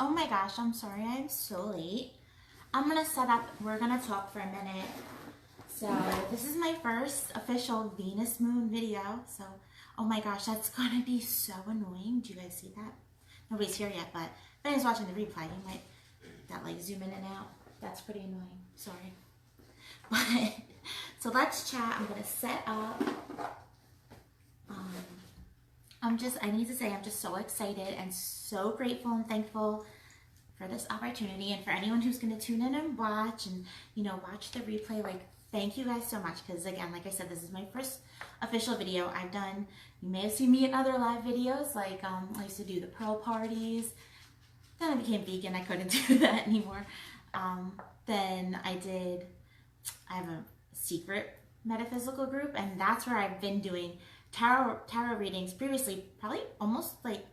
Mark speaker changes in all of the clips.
Speaker 1: Oh my gosh, I'm sorry, I'm so late. I'm gonna set up, we're gonna talk for a minute. So this is my first official Venus moon video. So, oh my gosh, that's gonna be so annoying. Do you guys see that? Nobody's here yet, but if anyone's watching the replay, you might, that like zoom in and out. That's pretty annoying, sorry. But, so let's chat. I'm gonna set up. I need to say I'm just so excited and so grateful and thankful for this opportunity, and for anyone who's going to tune in and watch and, you know, watch the replay. Like, thank you guys so much, because again, like I said, this is my first official video I've done. You may have seen me in other live videos, like I used to do the pearl parties. Then I became vegan, I couldn't do that anymore. Then I have a secret metaphysical group, and that's where I've been doing tarot readings previously, probably almost like,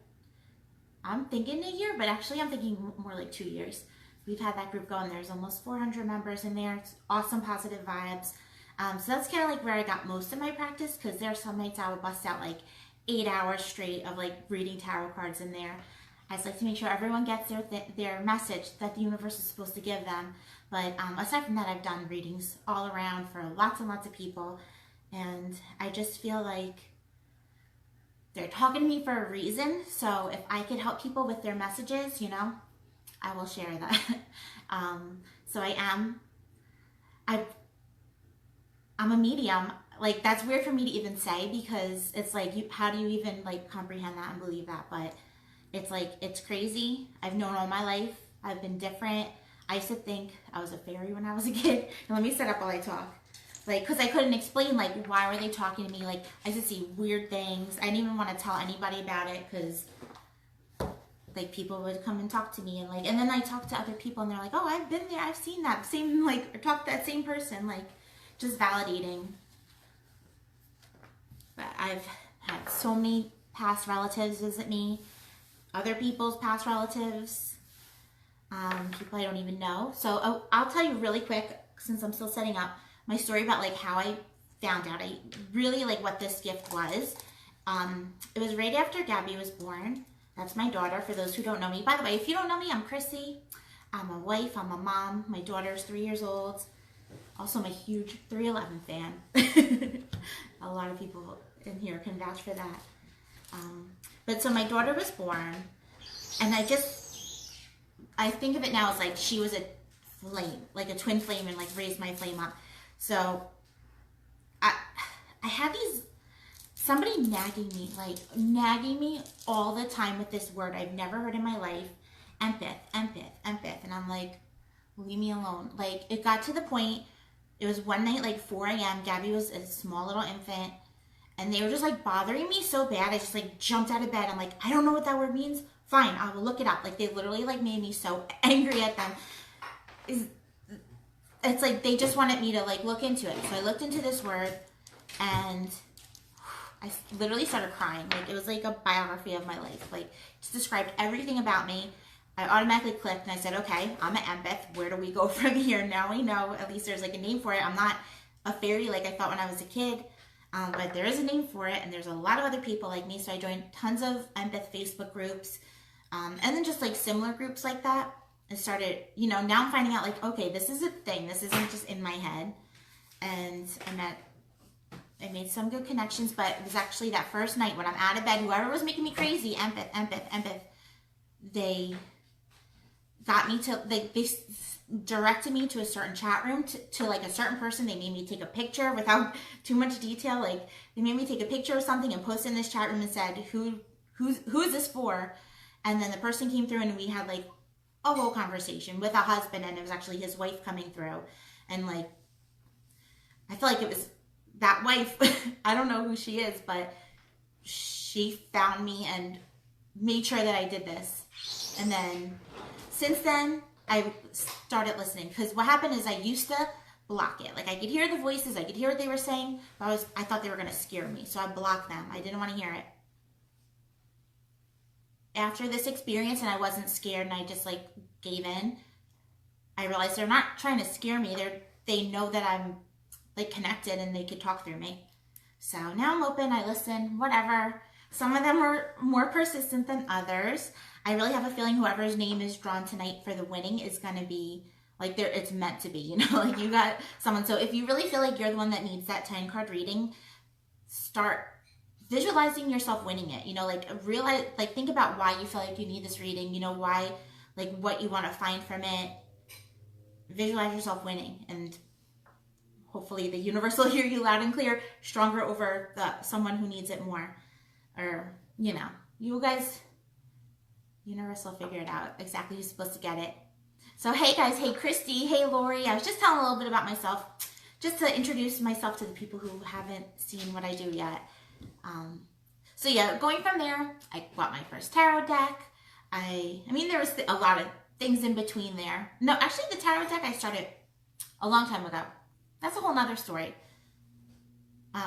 Speaker 1: I'm thinking a year, but actually I'm thinking more like 2 years. We've had that group going. There's almost 400 members in there. It's awesome, positive vibes. So that's kind of like where I got most of my practice, because there are some nights I would bust out like 8 hours straight of like reading tarot cards in there. I just like to make sure everyone gets their message that the universe is supposed to give them. But aside from that, I've done readings all around for lots and lots of people. And I just feel like they're talking to me for a reason. So if I could help people with their messages, you know, I will share that. So I'm a medium. Like, that's weird for me to even say, because it's like, how do you even like comprehend that and believe that? But it's like, it's crazy. I've known all my life. I've been different. I used to think I was a fairy when I was a kid. And let me set up while I talk. Like, because I couldn't explain, like, why were they talking to me? Like, I used to see weird things. I didn't even want to tell anybody about it, because, like, people would come and talk to me. And, like, and then I talked to other people, and they're like, oh, I've been there. I've seen that. Same, like, or talked to that same person. Like, just validating. But I've had so many past relatives visit me. Other people's past relatives. People I don't even know. So, I'll tell you really quick, since I'm still setting up, my story about like how I found out really like what this gift was. It was right after Gabby was born. That's my daughter, for those who don't know me. By the way, if you don't know me, I'm Chrissy. I'm a wife, I'm a mom. My daughter's 3 years old. Also, I'm a huge 311 fan. A lot of people in here can vouch for that. But so my daughter was born, and I think of it now as like she was a flame, like a twin flame, and like raised my flame up. So I had somebody nagging me all the time with this word I've never heard in my life, empath. And I'm like, leave me alone. Like, it got to the point, it was one night, like 4 a.m. Gabby was a small little infant, and they were just like bothering me so bad. I just like jumped out of bed. I'm like, I don't know what that word means. Fine, I will look it up. Like, they literally like made me so angry at them. It's like they just wanted me to like look into it. So I looked into this word, and I literally started crying. Like, it was like a biography of my life. Like, just described everything about me. I automatically clicked, and I said, okay, I'm an empath. Where do we go from here? Now we know. At least there's like a name for it. I'm not a fairy like I thought when I was a kid. But there is a name for it, and there's a lot of other people like me. So I joined tons of empath Facebook groups, and then just like similar groups like that. I started, you know, now I'm finding out like, okay, this is a thing. This isn't just in my head. And I made some good connections, but it was actually that first night when I'm out of bed, whoever was making me crazy, empath, they got me to, they directed me to a certain chat room, to like a certain person. They made me take a picture without too much detail. Like, they made me take a picture of something and post it in this chat room and said, who is this for? And then the person came through, and we had like a whole conversation with a husband, and it was actually his wife coming through. And like, I feel like it was that wife. I don't know who she is, but she found me and made sure that I did this. And then since then, I started listening, because what happened is I used to block it. Like, I could hear the voices, I could hear what they were saying, but I thought they were going to scare me, so I blocked them. I didn't want to hear it. After this experience, and I wasn't scared, and I just like gave in, I realized they're not trying to scare me. They know that I'm like connected, and they could talk through me. So now I'm open, I listen, whatever. Some of them are more persistent than others. I really have a feeling whoever's name is drawn tonight for the winning is going to be like there. It's meant to be, you know, like you got someone. So if you really feel like you're the one that needs that 10 card reading, start visualizing yourself winning it. You know, like realize, like think about why you feel like you need this reading. You know, why, like what you want to find from it. Visualize yourself winning, and hopefully the universe will hear you loud and clear, stronger over someone who needs it more. Or, you know, you guys, universe will figure it out exactly who's supposed to get it. So, hey guys, hey Christy, hey Lori. I was just telling a little bit about myself, just to introduce myself to the people who haven't seen what I do yet. So yeah, going from there, I bought my first tarot deck. I mean, there was a lot of things in between there. No, actually the tarot deck I started a long time ago. That's a whole nother story. But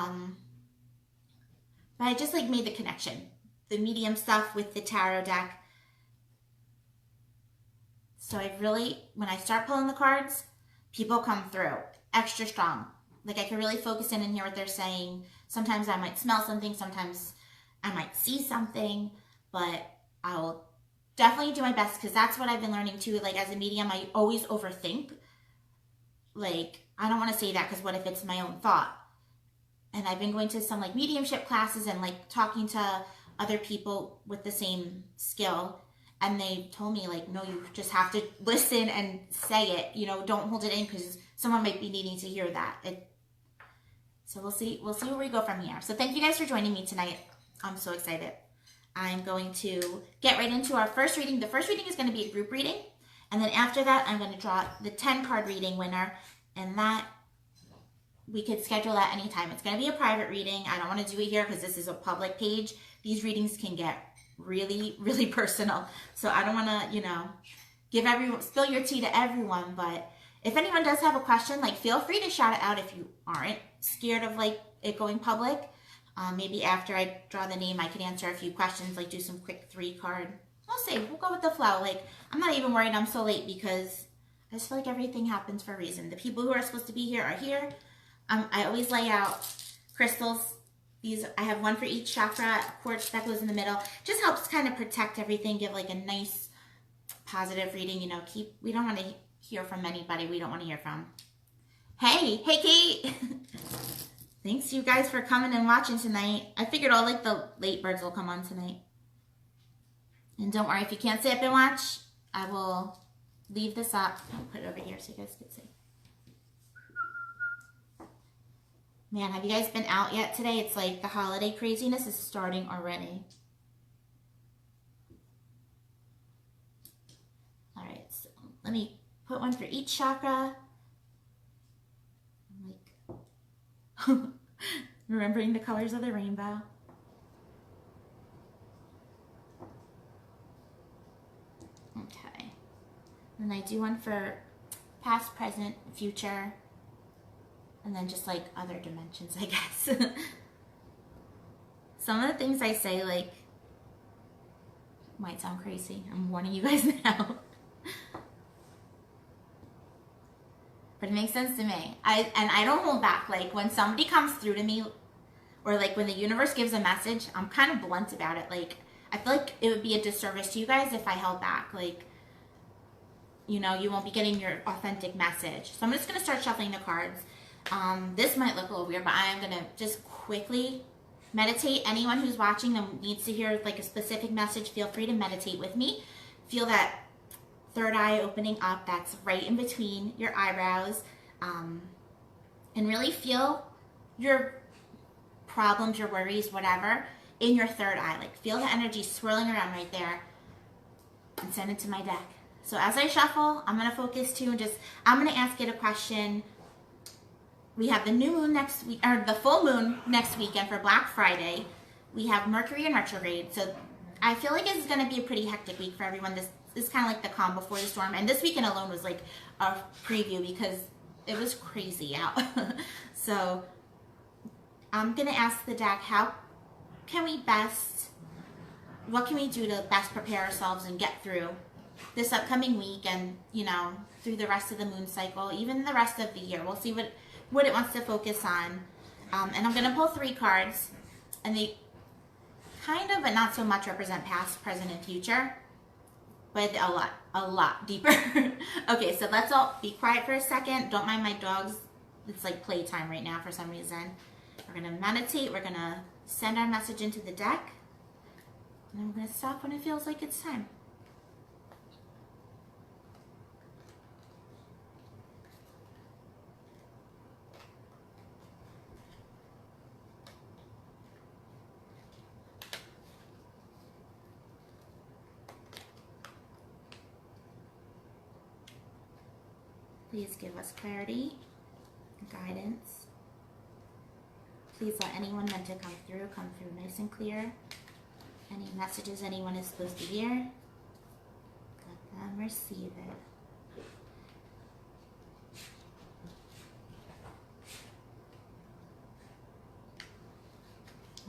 Speaker 1: I just like made the connection. The medium stuff with the tarot deck. So I really, when I start pulling the cards, people come through extra strong. Like I can really focus in and hear what they're saying. Sometimes I might smell something. Sometimes I might see something. But I'll definitely do my best, because that's what I've been learning too. Like as a medium, I always overthink. Like, I don't want to say that because what if it's my own thought? And I've been going to some like mediumship classes and like talking to other people with the same skill. And they told me like, no, you just have to listen and say it. You know, don't hold it in, because someone might be needing to hear that. So we'll see where we go from here. So thank you guys for joining me tonight. I'm so excited. I'm going to get right into our first reading. The first reading is going to be a group reading. And then after that, I'm going to draw the 10 card reading winner. And that, we could schedule that anytime. It's going to be a private reading. I don't want to do it here because this is a public page. These readings can get really, really personal. So I don't want to, you know, spill your tea to everyone. But if anyone does have a question, like feel free to shout it out if you aren't scared of like it going public. Maybe after I draw the name, I can answer a few questions, like do some quick 3 card. I'll say, we'll go with the flow. Like, I'm not even worried I'm so late, because I just feel like everything happens for a reason. The people who are supposed to be here are here. I always lay out crystals. These, I have one for each chakra, a quartz that goes in the middle. Just helps kind of protect everything, give like a nice positive reading, you know, we don't want to hear from anybody we don't want to hear from. Hey Kate! Thanks you guys for coming and watching tonight. I figured all like the late birds will come on tonight. And don't worry, if you can't stay up and watch, I will leave this up. I'll put it over here so you guys can see. Man, have you guys been out yet today? It's like the holiday craziness is starting already. All right, so let me put one for each chakra. Like, remembering the colors of the rainbow. Okay. And I do one for past, present, future. And then just like other dimensions, I guess. Some of the things I say like might sound crazy. I'm warning you guys now. But it makes sense to me. I don't hold back. Like when somebody comes through to me, or like when the universe gives a message, I'm kind of blunt about it. Like I feel like it would be a disservice to you guys if I held back. Like, you know, you won't be getting your authentic message. So I'm just going to start shuffling the cards. This might look a little weird, but I'm going to just quickly meditate. Anyone who's watching that needs to hear like a specific message, feel free to meditate with me. Feel that third eye opening up. That's right in between your eyebrows. And really feel your problems, your worries, whatever, in your third eye. Like feel the energy swirling around right there, and send it to my deck. So as I shuffle, I'm going to focus too, and just, I'm going to ask it a question. We have the new moon next week, or the full moon next weekend for Black Friday. We have Mercury in retrograde. So I feel like it's going to be a pretty hectic week for everyone. This is kind of like the calm before the storm. And this weekend alone was like a preview because it was crazy out. So I'm going to ask the deck, how can we best, what can we do to best prepare ourselves and get through this upcoming week, and, you know, through the rest of the moon cycle, even the rest of the year. We'll see what it wants to focus on. And I'm going to pull 3 cards, and they kind of, but not so much, represent past, present, and future. but a lot deeper. Okay, so let's all be quiet for a second. Don't mind my dogs. It's like playtime right now for some reason. We're gonna meditate. We're gonna send our message into the deck. And I'm gonna stop when it feels like it's time. Please give us clarity, guidance. Please let anyone meant to come through nice and clear. Any messages anyone is supposed to hear, let them receive it.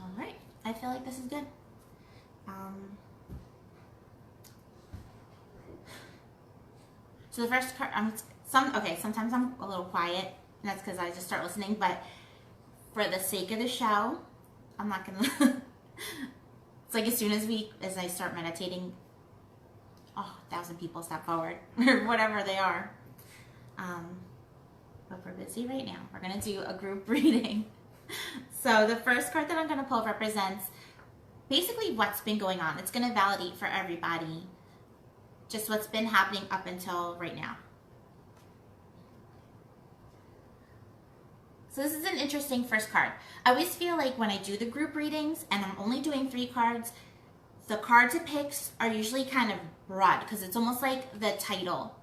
Speaker 1: All right, I feel like this is good. So the first card, sometimes I'm a little quiet, and that's because I just start listening, but for the sake of the show, I'm not gonna, it's like as soon as I start meditating, 1,000 people step forward, or whatever they are. But we're busy right now. We're gonna do a group reading. So the first card that I'm gonna pull represents basically what's been going on. It's gonna validate for everybody just what's been happening up until right now. So this is an interesting first card. I always feel like when I do the group readings and I'm only doing 3 cards, the cards it picks are usually kind of broad because it's almost like the title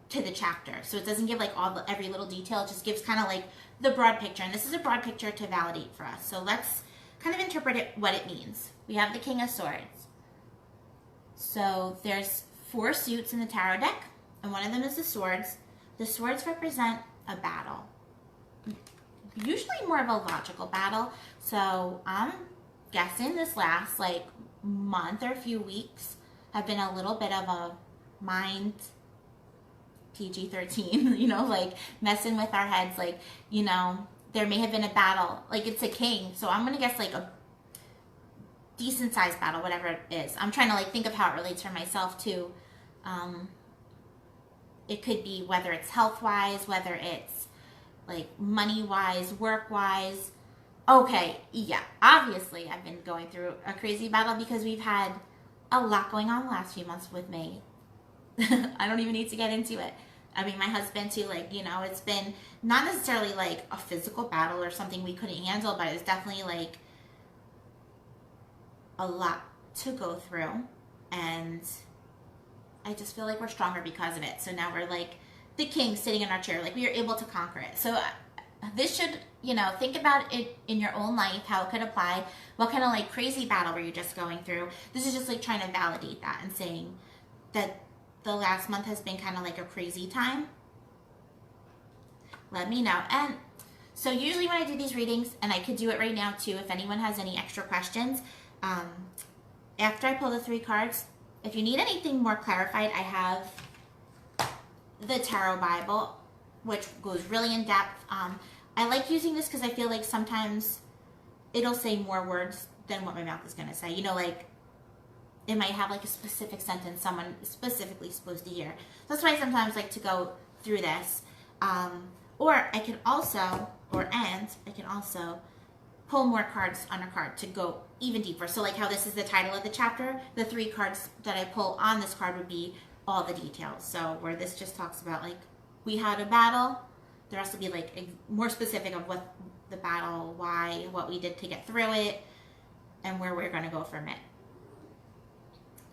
Speaker 1: to the chapter. So it doesn't give like every little detail. It just gives kind of like the broad picture. And this is a broad picture to validate for us. So let's kind of interpret it, what it means. We have the King of Swords. So there's 4 suits in the tarot deck, and one of them is the swords. The swords represent a battle. Usually more of a logical battle. So I'm guessing this last like month or a few weeks have been a little bit of a mind PG-13, you know, like messing with our heads. Like, you know, there may have been a battle. Like it's a king. So I'm going to guess like a decent sized battle, whatever it is. I'm trying to like think of how it relates for myself too. It could be whether it's health wise, whether it's like money wise, work wise. Okay, yeah, obviously I've been going through a crazy battle because we've had a lot going on the last few months with me. I don't even need to get into it. I mean, my husband too, like, you know, it's been not necessarily like a physical battle or something we couldn't handle, but it's definitely like a lot to go through, and I just feel like we're stronger because of it. So now we're like the king sitting in our chair, like we are able to conquer it. So this should, you know, think about it in your own life, how it could apply. What kind of like crazy battle were you just going through? This is just like trying to validate that and saying that the last month has been kind of like a crazy time. Let me know. And so usually when I do these readings, and I could do it right now too, if anyone has any extra questions, after I pull the 3 cards, if you need anything more clarified, I have the Tarot Bible, which goes really in depth. I like using this because I feel like sometimes it'll say more words than what my mouth is going to say. You know, like it might have like a specific sentence someone is specifically supposed to hear. That's why I sometimes like to go through this. Or I can also, I can also pull more cards on a card to go even deeper. So like how this is the title of the chapter, the 3 cards that I pull on this card would be all the details. So where this just talks about like we had a battle, there has to be like more specific of what the battle, why, what we did to get through it, and where we're going to go from it.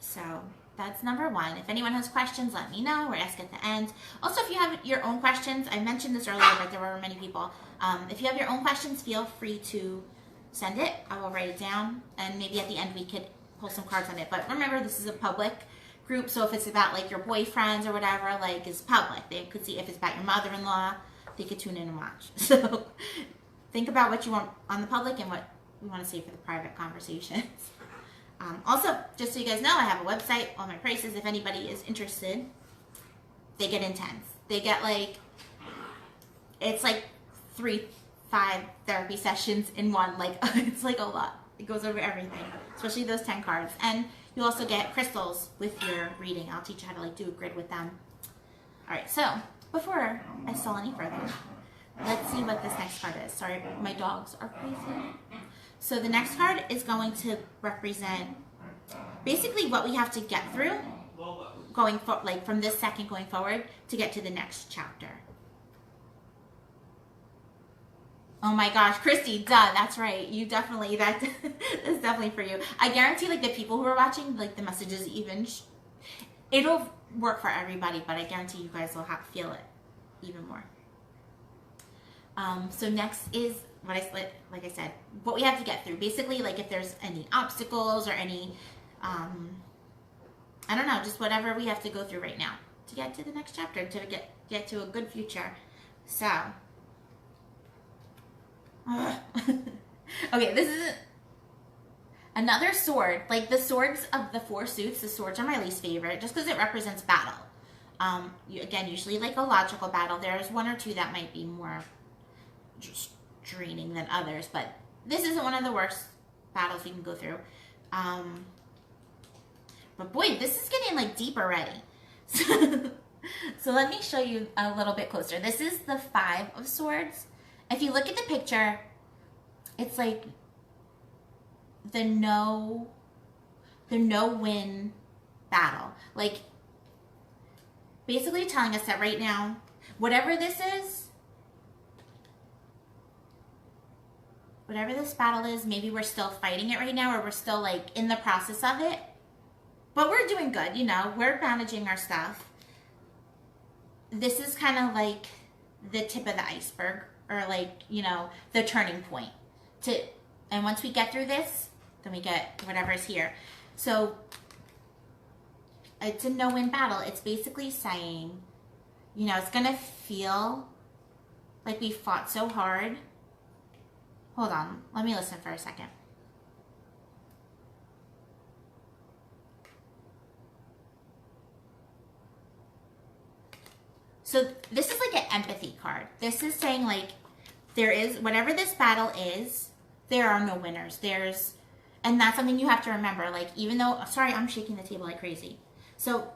Speaker 1: So that's number 1. If anyone has questions, let me know or ask at the end. Also, if you have your own questions, I mentioned this earlier, but there were many people. If you have your own questions, feel free to send it. I will write it down, and maybe at the end we could pull some cards on it. But remember, this is a public group, so if it's about like your boyfriends or whatever, like it's public. They could see. If it's about your mother-in-law, they could tune in and watch. So think about what you want on the public and what we want to say for the private conversations. Also, just so you guys know, I have a website, all my prices. If anybody is interested, they get intense. They get like, it's like 3-5 therapy sessions in one. Like, it's like a lot. It goes over everything, especially those 10 cards. And You also get crystals with your reading. I'll teach you how to like do a grid with them. All right, so before I stall any further, let's see what this next card is. Sorry, my dogs are crazy. So the next card is going to represent basically what we have to get through going for like from this second going forward to get to the next chapter. Oh my gosh, Christy, duh, that's right. You definitely, that is definitely for you. I guarantee like the people who are watching, like the messages even, it'll work for everybody, but I guarantee you guys will feel it even more. So next is what like I said, what we have to get through. Basically, like if there's any obstacles or any, I don't know, just whatever we have to go through right now to get to the next chapter, to get to a good future. So, okay, this is another sword. Like the swords of the 4 suits, the swords are my least favorite just because it represents battle. Again, usually like a logical battle. There's 1 or 2 that might be more just draining than others, but this isn't one of the worst battles you can go through. But boy, this is getting like deep already. So let me show you a little bit closer. This is the 5 of Swords. If you look at the picture, it's like the no-win battle. Like basically telling us that right now, whatever this battle is, maybe we're still fighting it right now, or we're still like in the process of it. But we're doing good, you know, we're managing our stuff. This is kind of like the tip of the iceberg, or like, you know, the turning point. And once we get through this, then we get whatever's here. So it's a no-win battle. It's basically saying, you know, it's going to feel like we fought so hard. Hold on, let me listen for a second. So this is like an empathy card. This is saying like, there is, whatever this battle is, there are no winners. And that's something you have to remember. Like, even though, sorry, I'm shaking the table like crazy. So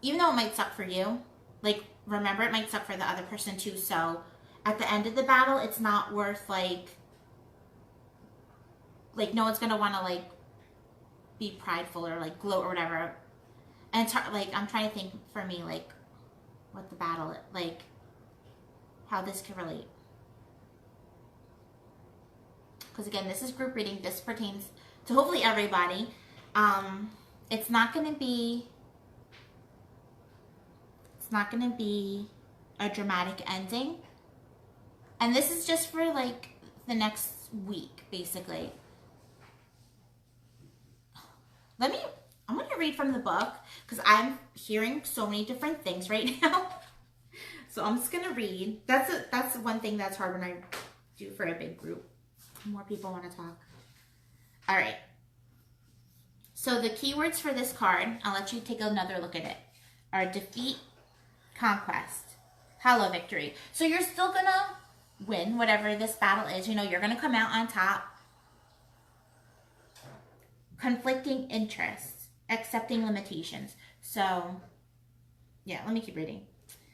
Speaker 1: even though it might suck for you, like, remember it might suck for the other person too. So at the end of the battle, it's not worth like no one's going to want to like be prideful or like gloat or whatever. And it's hard, like, I'm trying to think for me, like, what the battle, like, how this could relate. Because again, this is group reading. This pertains to hopefully everybody. It's not going to be a dramatic ending. And this is just for like the next week, basically. I'm going to read from the book because I'm hearing so many different things right now. So I'm just going to read. That's one thing that's hard when I do for a big group. More people want to talk. All right. So the keywords for this card, I'll let you take another look at it, are defeat, conquest, hollow victory. So you're still going to win whatever this battle is. You know, you're going to come out on top. Conflicting interests, accepting limitations. So, yeah, let me keep reading.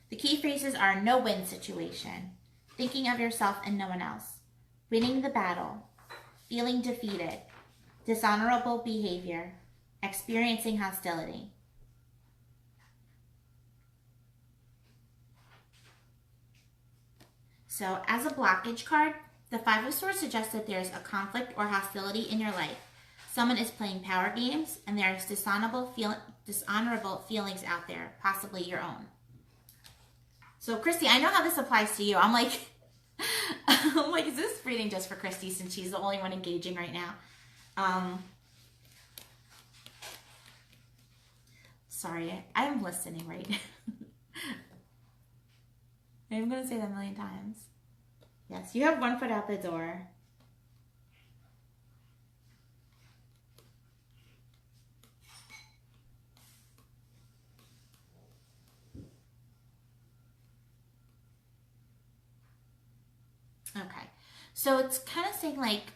Speaker 1: The key phrases are no-win situation, thinking of yourself and no one else, winning the battle, feeling defeated, dishonorable behavior, experiencing hostility. So, as a blockage card, the 5 of Swords suggests that there's a conflict or hostility in your life. Someone is playing power games, and there's dishonorable feelings out there, possibly your own. So, Christy, I know how this applies to you. I'm like, is this reading just for Christy since she's the only one engaging right now? Sorry, I'm listening right now. I'm going to say that a million times. Yes, you have 1 foot out the door. Okay, so it's kind of saying like,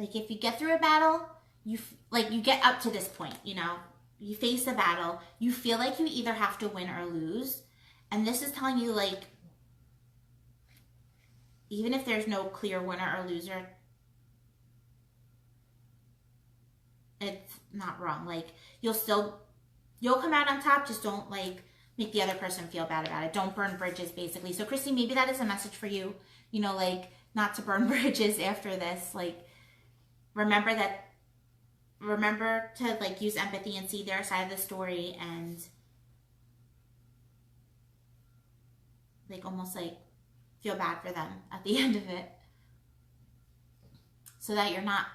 Speaker 1: Like if you get through a battle, you get up to this point, you know, you face a battle, you feel like you either have to win or lose. And this is telling you, like, even if there's no clear winner or loser, it's not wrong. Like, you'll come out on top. Just don't, like, make the other person feel bad about it. Don't burn bridges, basically. So, Christy, maybe that is a message for you, you know, like, not to burn bridges after this. Like, remember to, like, use empathy and see their side of the story and, like, almost, like, feel bad for them at the end of it. So that you're not,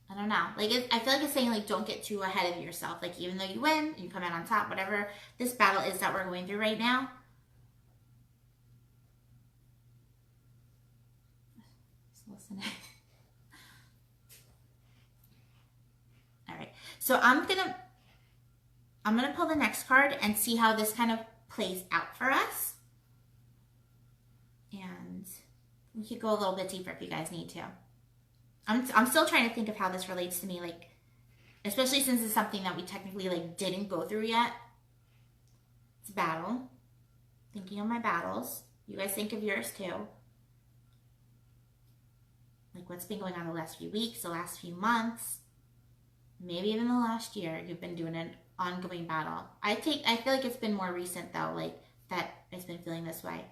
Speaker 1: I don't know. Like, I feel like it's saying, like, don't get too ahead of yourself. Like, even though you win, you come out on top, whatever this battle is that we're going through right now. Just listening. All right. So I'm gonna pull the next card and see how this kind of plays out for us. And we could go a little bit deeper if you guys need to. I'm still trying to think of how this relates to me, like, especially since it's something that we technically, like, didn't go through yet. It's battle. Thinking of my battles. You guys think of yours too. Like, what's been going on the last few weeks, the last few months, maybe even the last year. You've been doing an ongoing battle. I feel like it's been more recent though, like, that it's been feeling this way.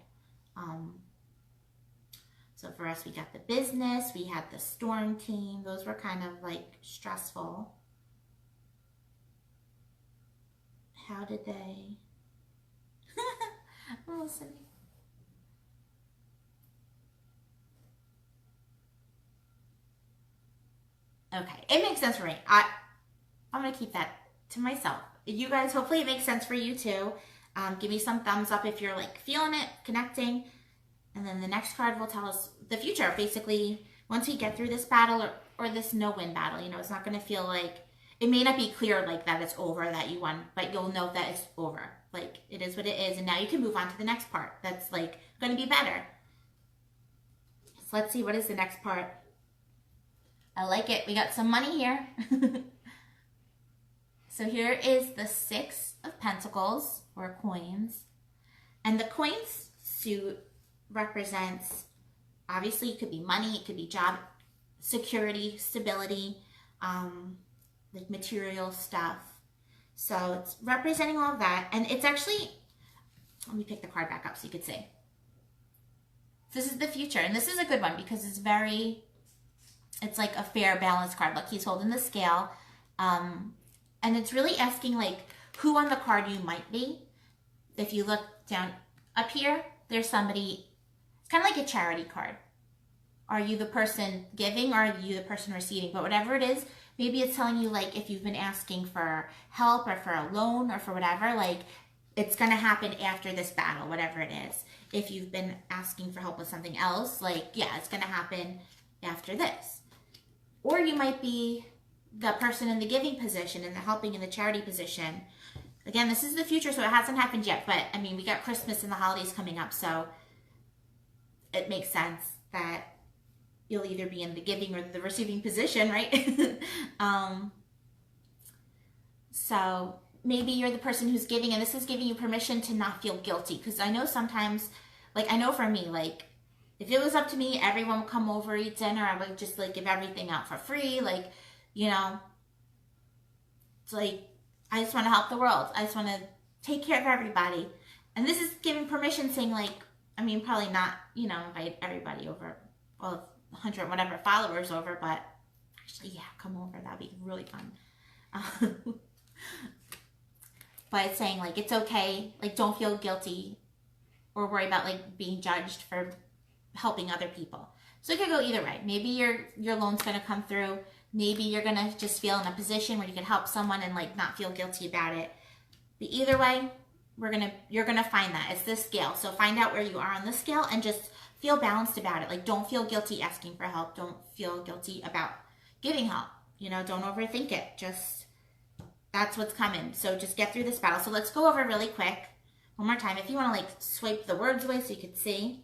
Speaker 1: So for us, we got the business, we had the storm team. Those were kind of, like, stressful. How did they? I'm listening. Okay, it makes sense for me. I'm gonna keep that to myself. You guys, hopefully it makes sense for you too. Give me some thumbs up if you're, like, feeling it, connecting. And then the next card will tell us the future. Basically, once we get through this battle or this no-win battle, you know, it's not going to feel like, it may not be clear, like, that it's over, that you won, but you'll know that it's over. Like, it is what it is, and now you can move on to the next part that's, like, going to be better. So let's see, what is the next part? I like it. We got some money here. So here is the Six of Pentacles, or coins. And the coins suit represents, obviously, it could be money, it could be job security, stability, like material stuff. So it's representing all of that. And it's actually, let me pick the card back up so you could see. This is the future. And this is a good one because it's like a fair, balanced card. Like, he's holding the scale. And it's really asking, like, who on the card you might be. If you look down up here, there's somebody. It's kind of like a charity card. Are you the person giving or are you the person receiving? But whatever it is, maybe it's telling you, like, if you've been asking for help or for a loan or for whatever, like, it's going to happen after this battle, whatever it is. If you've been asking for help with something else, like, yeah, it's going to happen after this. Or you might be the person in the giving position and the helping in the charity position. Again, this is the future, so it hasn't happened yet. But, I mean, we got Christmas and the holidays coming up, so it makes sense that you'll either be in the giving or the receiving position, right? So maybe you're the person who's giving, and this is giving you permission to not feel guilty. Because I know sometimes, like, I know for me, like, if it was up to me, everyone would come over, eat dinner. I would just, like, give everything out for free. Like, you know, it's like, I just want to help the world. I just want to take care of everybody. And this is giving permission, saying, like, I mean, probably not, you know, invite everybody over, well, 100 whatever followers over, but actually, yeah, come over. That'd be really fun. But it's saying, like, it's okay. Like, don't feel guilty or worry about, like, being judged for helping other people. So it could go either way. Maybe your loan's going to come through. Maybe you're going to just feel in a position where you can help someone and, like, not feel guilty about it. But either way, you're going to find that. It's this scale. So find out where you are on the scale and just feel balanced about it. Like, don't feel guilty asking for help. Don't feel guilty about giving help. You know, don't overthink it. Just, that's what's coming. So just get through this battle. So let's go over really quick one more time. If you want to, like, swipe the words away so you can see.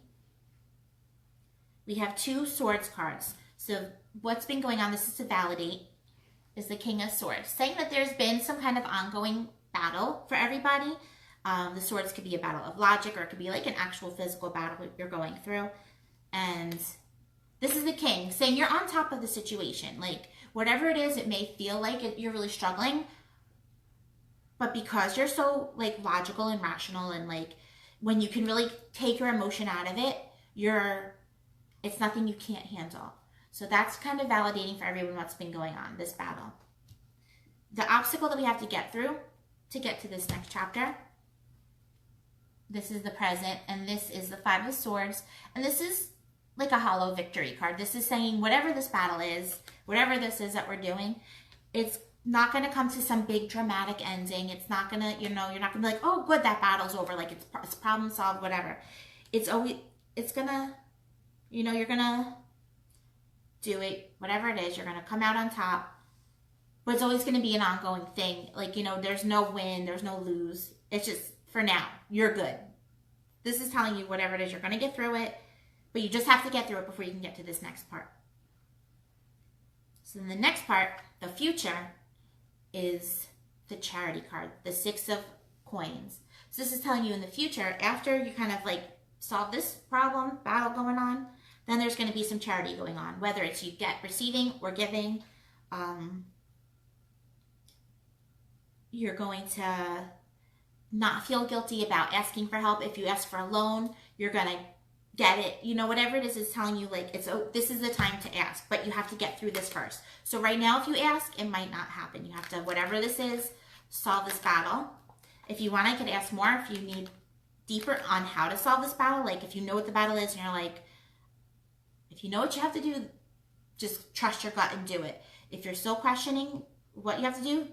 Speaker 1: We have two swords cards. So what's been going on, this is to validate, is the King of Swords, saying that there's been some kind of ongoing battle for everybody. The swords could be a battle of logic, or it could be like an actual physical battle you're going through. And this is the King saying you're on top of the situation. Like, whatever it is, it may feel like you're really struggling, but because you're so like logical and rational, and like when you can really take your emotion out of it, it's nothing you can't handle. So that's kind of validating for everyone what's been going on, this battle. The obstacle that we have to get through to get to this next chapter, this is the present, and this is the Five of Swords, and this is like a hollow victory card. This is saying whatever this battle is, whatever this is that we're doing, it's not going to come to some big dramatic ending. It's not going to, you're not going to be like, oh, good, that battle's over. Like, it's problem solved, whatever. It's going to, you're going to do it, whatever it is, you're going to come out on top. But it's always going to be an ongoing thing. Like, there's no win, there's no lose. It's just, for now, you're good. This is telling you whatever it is, you're going to get through it. But you just have to get through it before you can get to this next part. So in the next part, the future, is the Charity card, the Six of Coins. So this is telling you in the future, after you kind of like solve this battle going on, then there's going to be some charity going on, whether it's you receiving or giving. You're going to not feel guilty about asking for help. If you ask for a loan, you're going to get it. Whatever it is telling you, like, this is the time to ask, but you have to get through this first. So right now, if you ask, it might not happen. You have to, whatever this is, solve this battle. If you want, I could ask more if you need deeper on how to solve this battle. Like, if you know what the battle is and you're like, if you know what you have to do, just trust your gut and do it. If you're still questioning what you have to do,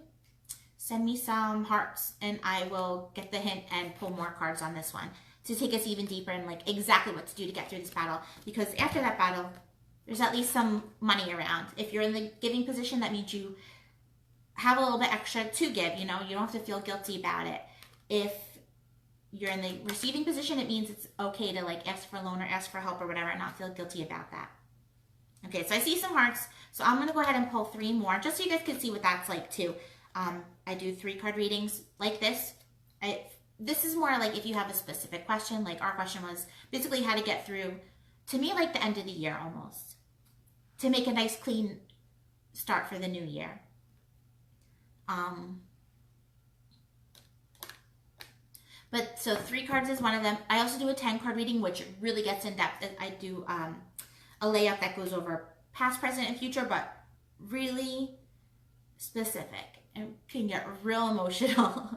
Speaker 1: send me some hearts and I will get the hint and pull more cards on this one to take us even deeper and like exactly what to do to get through this battle. Because after that battle, there's at least some money around. If you're in the giving position, that means you have a little bit extra to give, you don't have to feel guilty about it. If you're in the receiving position, it means it's okay to like ask for a loan or ask for help or whatever and not feel guilty about that. Okay, so I see some hearts. So I'm going to go ahead and pull 3 more just so you guys can see what that's like too. I do 3 card readings like this. This is more like if you have a specific question, like our question was basically how to get through, to me, like the end of the year almost, to make a nice clean start for the new year. But so 3 cards is one of them. I also do a 10 card reading, which really gets in depth. I do a layout that goes over past, present, and future, but really specific and can get real emotional.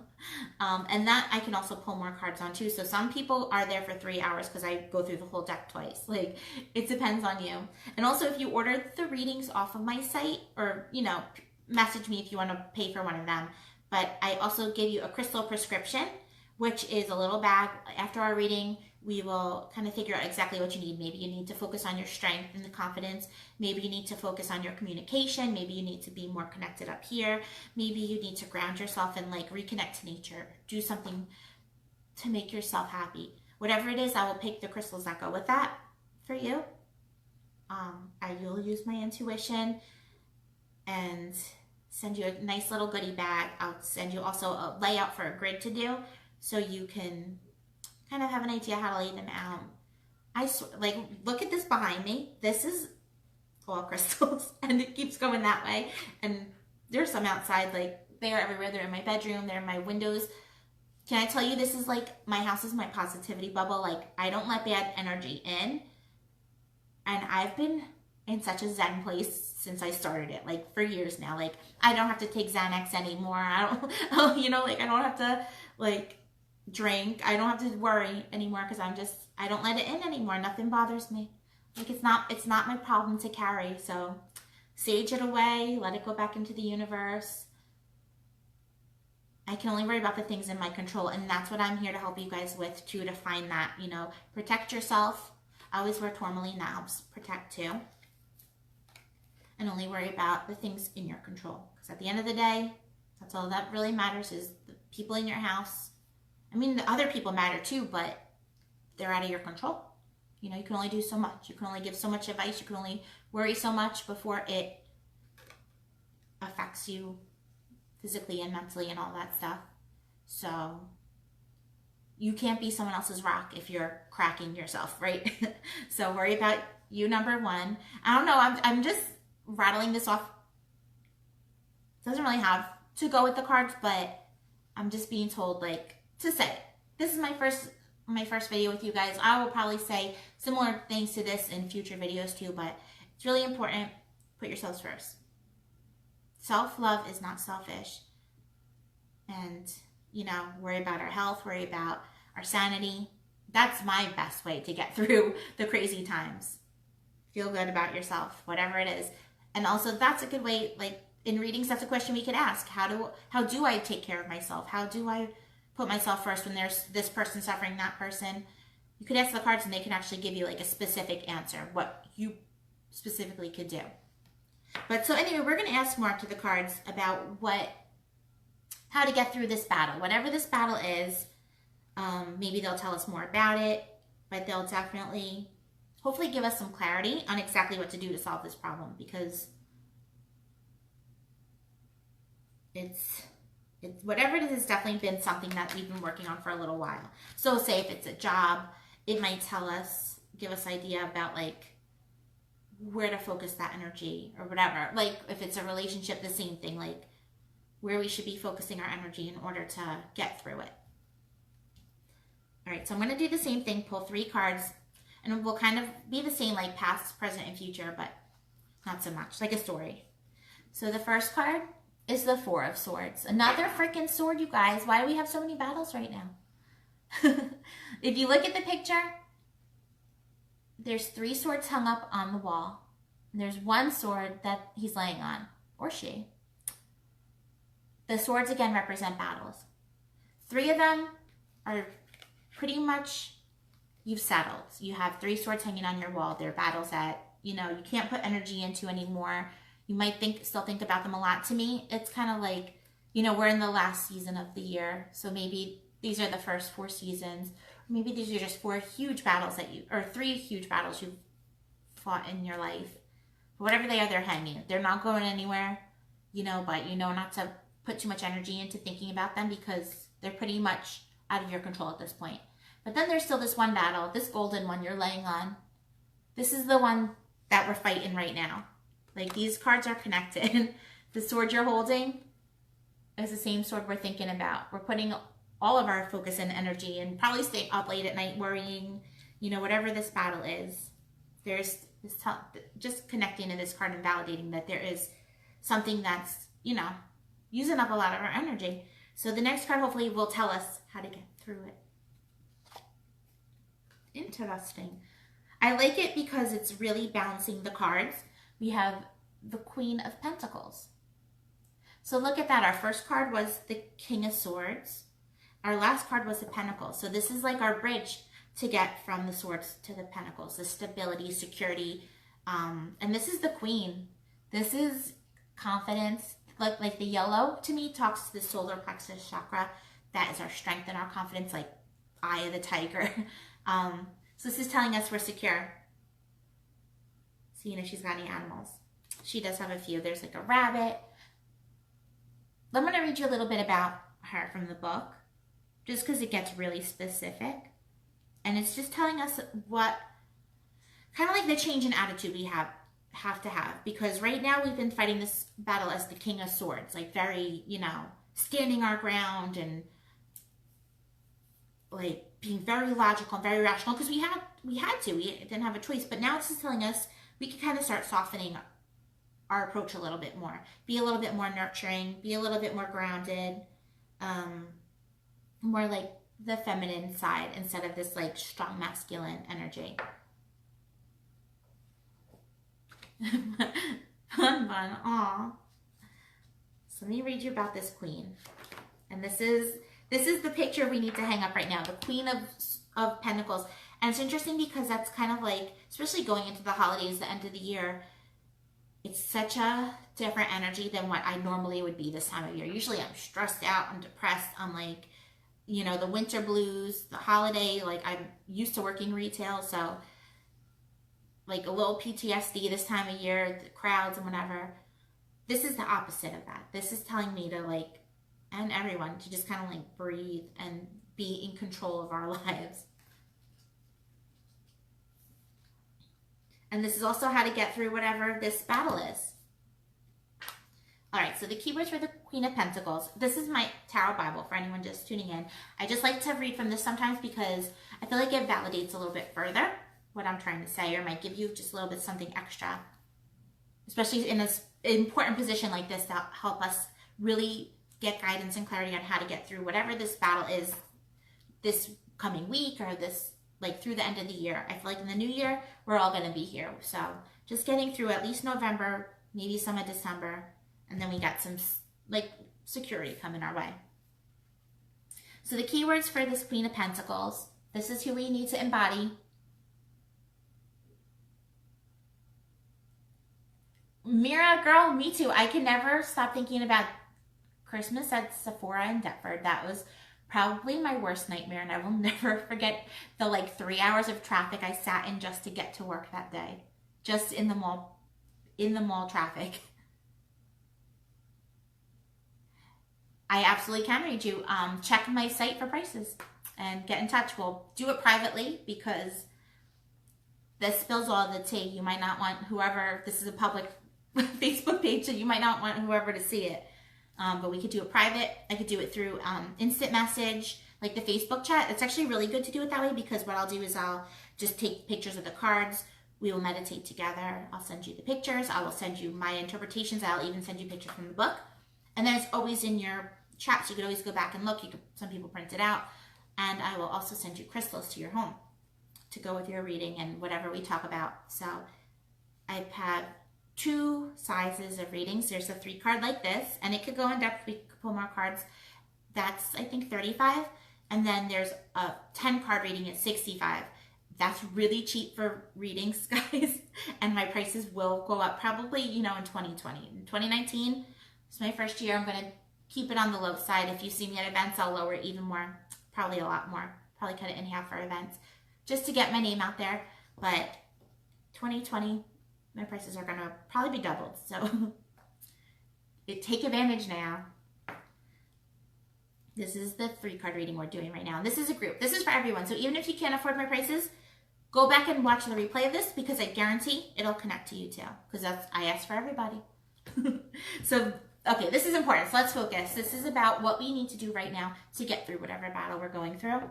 Speaker 1: And that I can also pull more cards on too. So some people are there for 3 hours because I go through the whole deck twice. Like, it depends on you. And also, if you order the readings off of my site, or message me if you want to pay for one of them. But I also give you a crystal prescription, which is a little bag. After our reading, we will kind of figure out exactly what you need. Maybe you need to focus on your strength and the confidence. Maybe you need to focus on your communication. Maybe you need to be more connected up here. Maybe you need to ground yourself and like reconnect to nature. Do something to make yourself happy. Whatever it is, I will pick the crystals that go with that for you. I will use my intuition and send you a nice little goodie bag. I'll send you also a layout for a grid to do so you can kind of have an idea how to lay them out. Like, look at this behind me. This is all crystals, and it keeps going that way. And there's some outside, like, they're everywhere. They're in my bedroom. They're in my windows. Can I tell you, this is like, my house is my positivity bubble. Like, I don't let bad energy in. And I've been in such a zen place since I started it, like, for years now. Like, I don't have to take Xanax anymore. I don't, like, I don't have to, like, drink. I don't have to worry anymore because I don't let it in anymore. Nothing bothers me. Like, it's not my problem to carry. So sage it away, let it go back into the universe. I can only worry about the things in my control, and that's what I'm here to help you guys with too, to find that, protect yourself. I always wear tourmaline, that helps protect too. And only worry about the things in your control. Because at the end of the day, that's all that really matters, is the people in your house. I mean, the other people matter too, but they're out of your control. You know, you can only do so much. You can only give so much advice. You can only worry so much before it affects you physically and mentally and all that stuff. So you can't be someone else's rock if you're cracking yourself, right? So worry about you, number one. I don't know, I'm just rattling this off. It doesn't really have to go with the cards, but I'm just being told, like, to say it. This is my first video with you guys. I will probably say similar things to this in future videos too, but it's really important. Put yourselves first. Self-love is not selfish. And, you know, worry about our health, worry about our sanity. That's my best way to get through the crazy times. Feel good about yourself, whatever it is. And also that's a good way, like in readings, that's a question we could ask. How do I take care of myself? How do I put myself first when there's this person suffering, that person? You could ask the cards and they can actually give you like a specific answer, what you specifically could do. But so anyway, we're going to ask more to the cards about how to get through this battle. Whatever this battle is, maybe they'll tell us more about it, but they'll definitely, hopefully give us some clarity on exactly what to do to solve this problem, because it's whatever it is, it's definitely been something that we've been working on for a little while. So say if it's a job, it might tell us, give us idea about like where to focus that energy or whatever. Like if it's a relationship, the same thing, like where we should be focusing our energy in order to get through it. All right, so I'm going to do the same thing, pull 3 cards, and it will kind of be the same, like past, present, and future, but not so much, like a story. So the first card is the 4 of Swords. Another freaking sword, you guys. Why do we have so many battles right now? If you look at the picture, there's 3 swords hung up on the wall. And there's 1 sword that he's laying on, or she. The swords, again, represent battles. 3 of them are pretty much, you've settled. You have 3 swords hanging on your wall. They're battles that, you know, you can't put energy into anymore. You might still think about them a lot. To me, it's kind of like, you know, we're in the last season of the year. So maybe these are the first 4 seasons. Maybe these are just 4 huge battles or 3 huge battles you've fought in your life. Whatever they are, they're hanging. They're not going anywhere, you know, but you know not to put too much energy into thinking about them because they're pretty much out of your control at this point. But then there's still this one battle, this golden one you're laying on. This is the one that we're fighting right now. Like, these cards are connected. The sword you're holding is the same sword we're thinking about. We're putting all of our focus and energy and probably staying up late at night worrying, you know, whatever this battle is. There's this just connecting to this card and validating that there is something that's, you know, using up a lot of our energy. So the next card hopefully will tell us how to get through it. Interesting. I like it because it's really balancing the cards. We have the Queen of Pentacles. So look at that. Our first card was the King of Swords. Our last card was the Pentacles. So this is like our bridge to get from the Swords to the Pentacles. The stability, security. And this is the Queen. This is confidence. Like the yellow to me talks to the solar plexus chakra. That is our strength and our confidence, like eye of the tiger. So this is telling us we're secure. Seeing if she's got any animals. She does have a few. There's like a rabbit. I'm going to read you a little bit about her from the book, just because it gets really specific. And it's just telling us what, kind of like the change in attitude we have to have. Because right now we've been fighting this battle as the King of Swords. Like very, you know, standing our ground and like being very logical and very rational. Because we had to. We didn't have a choice. But now it's just telling us we can kind of start softening our approach a little bit more. Be a little bit more nurturing. Be a little bit more grounded. More like the feminine side instead of this like strong masculine energy. Fun. Aw. So let me read you about this queen. And this is the picture we need to hang up right now. The Queen of Pentacles. And it's interesting because that's kind of like, especially going into the holidays, the end of the year, it's such a different energy than what I normally would be this time of year. Usually I'm stressed out, I'm depressed, I'm like, you know, the winter blues, the holiday, like I'm used to working retail, so like a little PTSD this time of year, the crowds and whatever. This is the opposite of that. This is telling me to like, and everyone, to just kind of like breathe and be in control of our lives. And this is also how to get through whatever this battle is. All right, so the keywords for the Queen of Pentacles. This is my tarot Bible for anyone just tuning in. I just like to read from this sometimes because I feel like it validates a little bit further what I'm trying to say, or might give you just a little bit something extra, especially in this important position like this, that help us really get guidance and clarity on how to get through whatever this battle is this coming week, or this like through the end of the year. I feel like in the new year, we're all going to be here. So just getting through at least November, maybe some of December, and then we got some like security coming our way. So the keywords for this Queen of Pentacles, this is who we need to embody. Mira, girl, me too. I can never stop thinking about Christmas at Sephora in Deptford. That was probably my worst nightmare, and I will never forget the like 3 hours of traffic I sat in just to get to work that day. Just in the mall traffic. I absolutely can read you. Check my site for prices and get in touch. We'll do it privately because this spills all the tea. You might not want whoever, this is a public Facebook page, so you might not want whoever to see it. But we could do it private. I could do it through instant message, like the Facebook chat. It's actually really good to do it that way because what I'll do is I'll just take pictures of the cards. We will meditate together. I'll send you the pictures. I will send you my interpretations. I'll even send you pictures from the book. And then it's always in your chat, so you could always go back and look. Some people print it out. And I will also send you crystals to your home to go with your reading and whatever we talk about. So I have 2 sizes of readings. There's a 3-card like this, and it could go in depth. We could pull more cards. That's, I think, $35. And then there's a 10-card reading at $65. That's really cheap for readings, guys. And my prices will go up probably, in 2020. In 2019, it's my first year. I'm going to keep it on the low side. If you see me at events, I'll lower it even more. Probably a lot more. Probably cut it in half for events just to get my name out there. But 2020, my prices are going to probably be doubled. So take advantage now. This is the 3-card reading we're doing right now. And this is a group. This is for everyone. So even if you can't afford my prices, go back and watch the replay of this because I guarantee it'll connect to you too. Because I asked for everybody. So, okay, this is important. So let's focus. This is about what we need to do right now to get through whatever battle we're going through.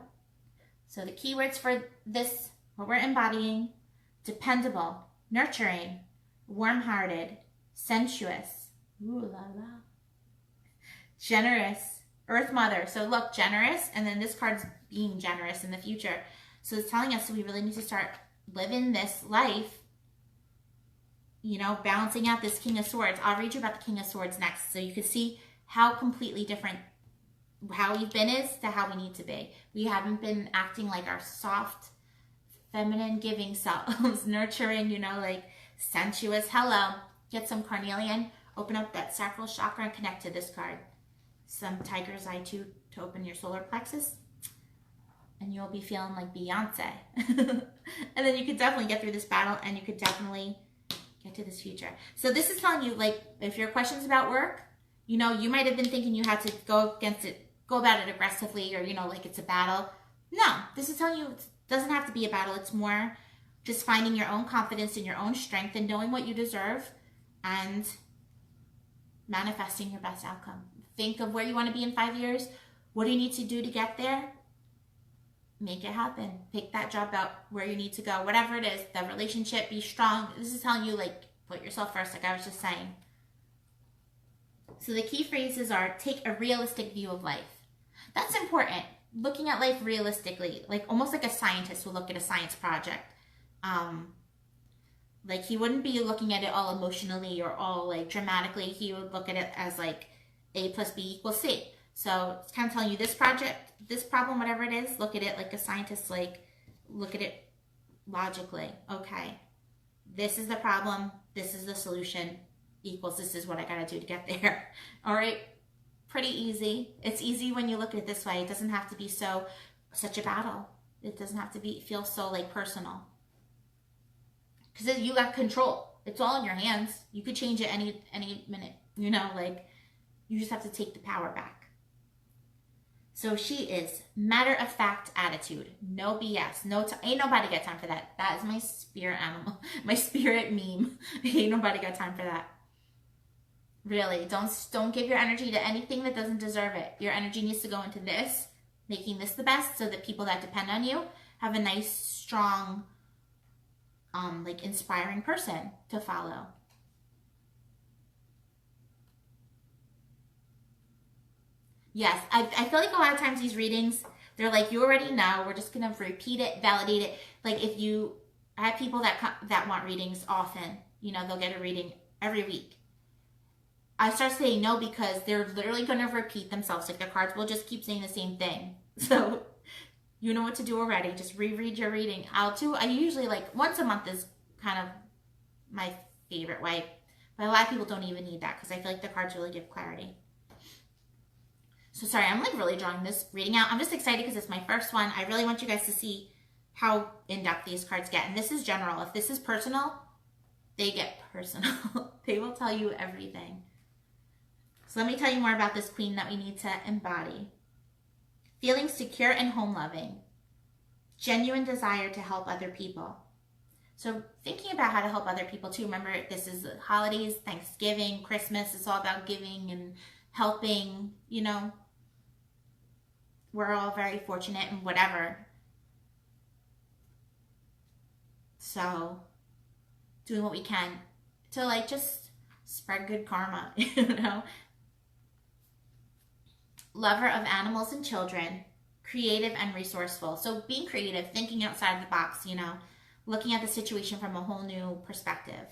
Speaker 1: So the keywords for this, what we're embodying: dependable, nurturing, warm-hearted, sensuous, ooh la la, generous, Earth Mother. So look, generous, and then this card's being generous in the future. So it's telling us we really need to start living this life, balancing out this King of Swords. I'll read you about the King of Swords next so you can see how completely different how we've been is to how we need to be. We haven't been acting like our soft, feminine, giving selves, nurturing, like sensuous. Hello. Get some carnelian, open up that sacral chakra and connect to this card. Some tiger's eye too to open your solar plexus. And you'll be feeling like Beyonce. And then you could definitely get through this battle, and you could definitely get to this future. So this is telling you, like, if your questions about work, you might have been thinking you had to go about it aggressively, or, like it's a battle. No, this is telling you it doesn't have to be a battle. It's more just finding your own confidence and your own strength and knowing what you deserve and manifesting your best outcome. Think of where you want to be in 5 years. What do you need to do to get there? Make it happen. Pick that job out where you need to go. Whatever it is, the relationship, be strong. This is telling you, like, put yourself first, like I was just saying. So the key phrases are: take a realistic view of life. That's important. Looking at life realistically, like almost like a scientist will look at a science project. Like he wouldn't be looking at it all emotionally or all like dramatically. He would look at it as like A plus B equals C. So it's kind of telling you this project, this problem, whatever it is, look at it like a scientist, like look at it logically. Okay, this is the problem, this is the solution, equals this is what I gotta do to get there. All right, pretty easy. It's easy when you look at it this way. It doesn't have to be such a battle. It doesn't have to feel so like personal. because you got control. It's all in your hands. You could change it any minute, you know, like you just have to take the power back. So she is matter of fact attitude, no BS, ain't nobody got time for that. That is my spirit animal, my spirit meme. Ain't nobody got time for that. Really, don't give your energy to anything that doesn't deserve it. Your energy needs to go into this, making this the best, so that people that depend on you have a nice, strong, like inspiring person to follow. Yes, I feel like a lot of times these readings, they're like, you already know, we're just going to repeat it, validate it. Like I have people that want readings often, you know, they'll get a reading every week. I start saying no because they're literally going to repeat themselves. Like the cards will just keep saying the same thing. So you know what to do already. Just reread your reading. I usually like once a month is kind of my favorite way. But a lot of people don't even need that because I feel like the cards really give clarity. So sorry, I'm like really drawing this reading out. I'm just excited because it's my first one. I really want you guys to see how in-depth these cards get. And this is general. If this is personal, they get personal. They will tell you everything. So let me tell you more about this queen that we need to embody. Feeling secure and home-loving. Genuine desire to help other people. So thinking about how to help other people too. Remember, this is holidays, Thanksgiving, Christmas. It's all about giving and helping, you know. We're all very fortunate and whatever. So doing what we can to like just spread good karma, you know. Lover of animals and children, creative and resourceful. So being creative, thinking outside the box, you know, looking at the situation from a whole new perspective.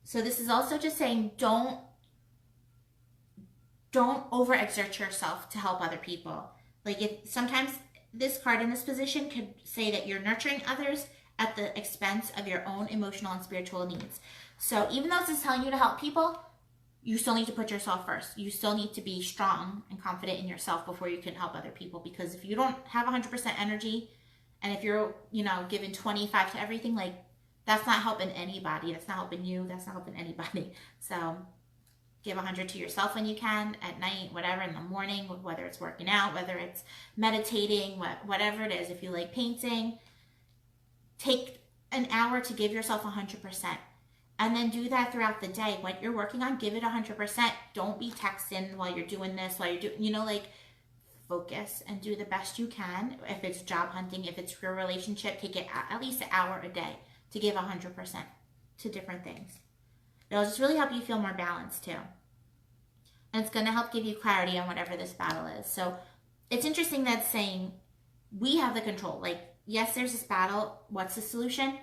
Speaker 1: So this is also just saying don't overexert yourself to help other people. Like if sometimes this card in this position could say that you're nurturing others at the expense of your own emotional and spiritual needs. So even though this is telling you to help people, you still need to put yourself first. You still need to be strong and confident in yourself before you can help other people. Because if you don't have 100% energy, and if you're, you know, giving 25 to everything, like that's not helping anybody. That's not helping you. That's not helping anybody. So give 100 to yourself when you can, at night, whatever, in the morning, whether it's working out, whether it's meditating, whatever it is. If you like painting, take an hour to give yourself 100%. And then do that throughout the day. When you're working on, give it 100%. Don't be texting while you're doing this, while you're doing, you know, like focus and do the best you can. If it's job hunting, if it's your relationship, take it at least an hour a day to give 100% to different things. It'll just really help you feel more balanced too. And it's going to help give you clarity on whatever this battle is. So it's interesting that it's saying we have the control. Like, yes, there's this battle. What's the solution?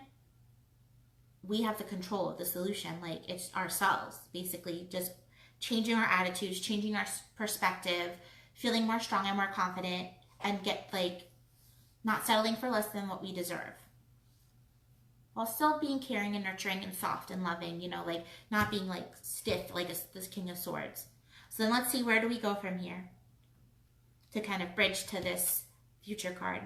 Speaker 1: We have the control of the solution. Like, it's ourselves, basically. Just changing our attitudes, changing our perspective, feeling more strong and more confident, and get, like, not settling for less than what we deserve. While still being caring and nurturing and soft and loving, you know, like, not being, like, stiff like this King of Swords. So then let's see, where do we go from here to kind of bridge to this future card?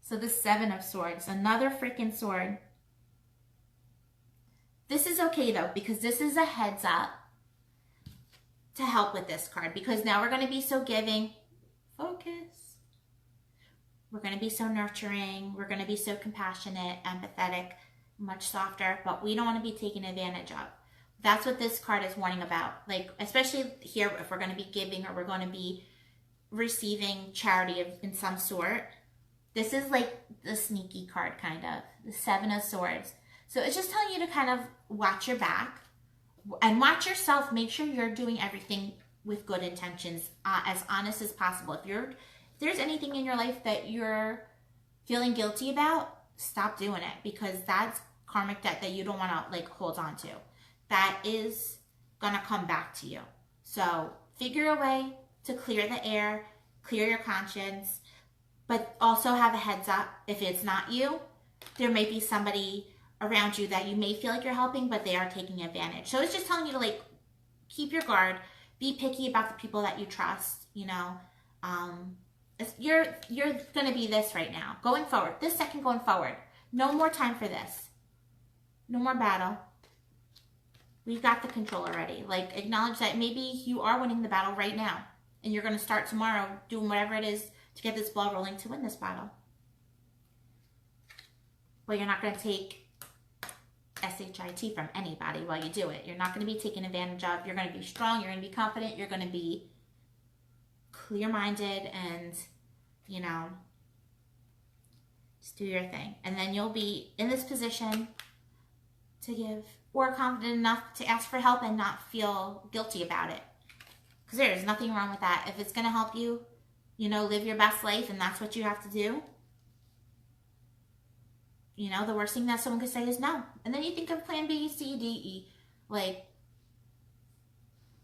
Speaker 1: So the Seven of Swords, another freaking sword. This is okay though, because this is a heads up to help with this card, because now we're going to be so giving. Focus. We're going to be so nurturing. We're going to be so compassionate, empathetic, much softer, but we don't want to be taken advantage of. That's what this card is warning about. Like, especially here, if we're going to be giving or we're going to be receiving charity in some sort. This is like the sneaky card, kind of. The Seven of Swords. So it's just telling you to kind of watch your back and watch yourself. Make sure you're doing everything with good intentions, as honest as possible. If there's anything in your life that you're feeling guilty about, stop doing it, because that's karmic debt that you don't want to like hold on to. That is going to come back to you. So figure a way to clear the air, clear your conscience, but also have a heads up. If it's not you, there may be somebody around you that you may feel like you're helping, but they are taking advantage. So it's just telling you to like keep your guard, be picky about the people that you trust, you know. You're going to be this right now. Going forward. This second going forward. No more time for this. No more battle. We've got the control already. Like, acknowledge that maybe you are winning the battle right now. And you're going to start tomorrow doing whatever it is to get this ball rolling to win this battle. But you're not going to take SHIT from anybody while you do it. You're not going to be taken advantage of. You're going to be strong. You're going to be confident. You're going to be clear-minded and, you know, just do your thing. And then you'll be in this position to give, or confident enough to ask for help and not feel guilty about it. Because there's nothing wrong with that. If it's going to help you, you know, live your best life and that's what you have to do, you know, the worst thing that someone could say is no. And then you think of plan B, C, D, E. Like,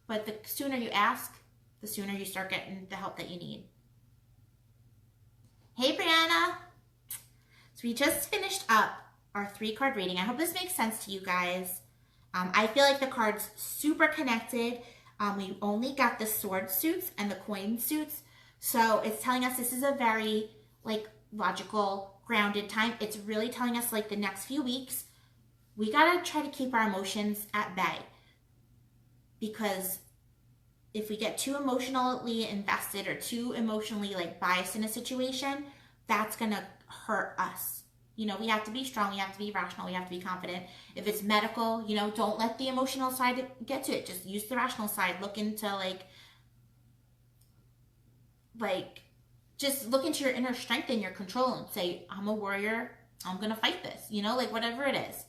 Speaker 1: but the sooner you ask, the sooner you start getting the help that you need. Hey, Brianna. So we just finished up our 3-card reading. I hope this makes sense to you guys. I feel like the cards super connected. We only got the sword suits and the coin suits. So it's telling us this is a very, like, logical, grounded time. It's really telling us, like, the next few weeks, we got to try to keep our emotions at bay. Because if we get too emotionally invested or too emotionally, like, biased in a situation, that's going to hurt us. You know, we have to be strong. We have to be rational. We have to be confident. If it's medical, you know, don't let the emotional side get to it. Just use the rational side. Look into, just look into your inner strength and your control and say, I'm a warrior. I'm going to fight this. You know, like, whatever it is.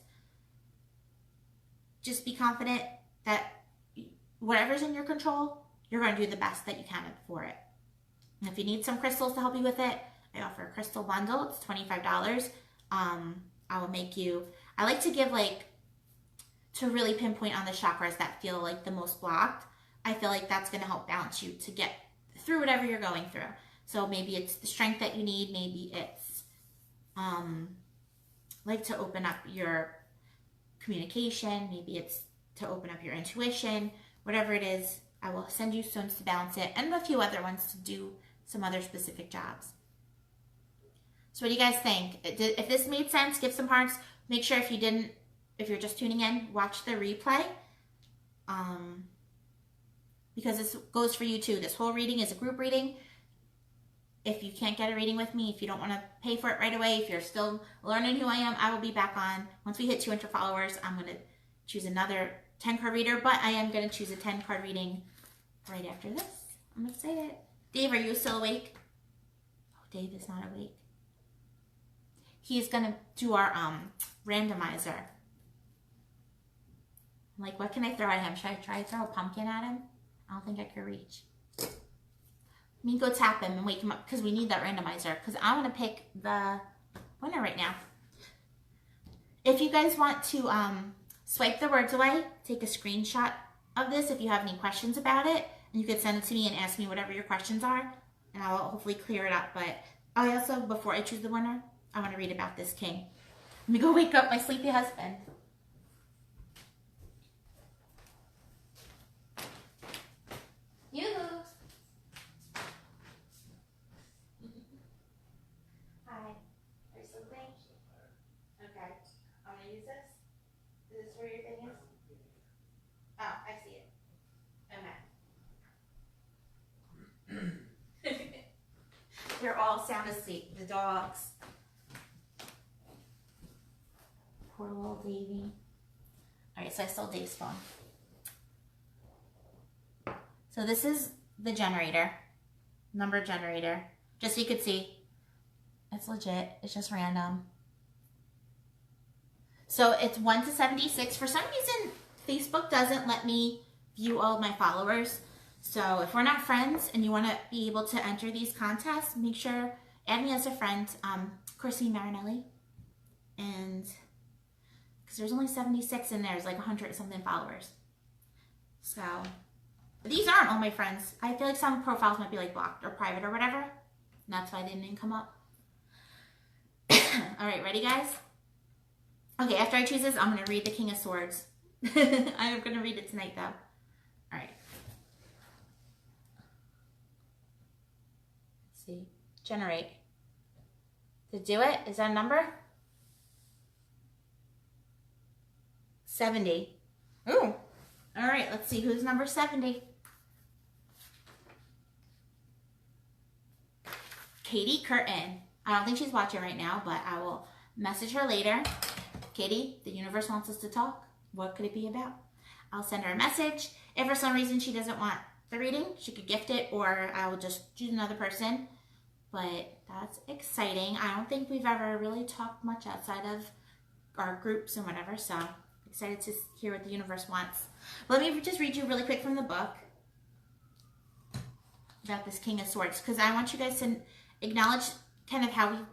Speaker 1: Just be confident that whatever's in your control, you're going to do the best that you can for it. And if you need some crystals to help you with it, I offer a crystal bundle. It's $25. I will make you, I like to give, like, to really pinpoint on the chakras that feel like the most blocked. I feel like that's going to help balance you to get through whatever you're going through. So maybe it's the strength that you need. Maybe it's like to open up your communication. Maybe it's to open up your intuition. Whatever it is, I will send you stones to balance it and a few other ones to do some other specific jobs. So what do you guys think? If this made sense, give some hearts. Make sure if you didn't, if you're just tuning in, watch the replay. Because this goes for you too. This whole reading is a group reading. If you can't get a reading with me, if you don't want to pay for it right away, if you're still learning who I am, I will be back on. Once we hit 200 followers, I'm going to choose another 10-card reader, but I am going to choose a 10-card reading right after this. I'm excited. Dave, are you still awake? Oh, Dave is not awake. He's going to do our randomizer. I'm like, what can I throw at him? Should I try to throw a pumpkin at him? I don't think I could reach. Let me go tap him and wake him up because we need that randomizer because I want to pick the winner right now. If you guys want to swipe the words away, take a screenshot of this if you have any questions about it, and you could send it to me and ask me whatever your questions are, and I'll hopefully clear it up. But I also, before I choose the winner, I want to read about this king. Let me go wake up my sleepy husband. Yoo-hoo. Hi. Are you sleeping? Okay. I'm going to use this. Is this where your thing is? Oh, I see it. Okay. They're all sound asleep. The dogs. Poor little Davey. Alright, so I stole Dave's phone. So this is the generator. Number generator. Just so you could see. It's legit. It's just random. So it's 1 to 76. For some reason, Facebook doesn't let me view all of my followers. So if we're not friends and you want to be able to enter these contests, make sure, add me as a friend, Chrissy Marinelli. And because there's only 76 and there's like 100 something followers. So these aren't all my friends. I feel like some profiles might be like blocked or private or whatever. And that's why they didn't come up. All right, ready guys? Okay, after I choose this, I'm going to read the King of Swords. I'm going to read it tonight though. All right. see. Generate. To do it, is that a number? 70. Ooh. All right, let's see who's number 70. Katie Curtin. I don't think she's watching right now, but I will message her later. Katie, the universe wants us to talk. What could it be about? I'll send her a message. If for some reason she doesn't want the reading, she could gift it, or I will just choose another person. But that's exciting. I don't think we've ever really talked much outside of our groups and whatever, so excited to hear what the universe wants. Let me just read you really quick from the book about this King of Swords, because I want you guys to acknowledge kind of how we've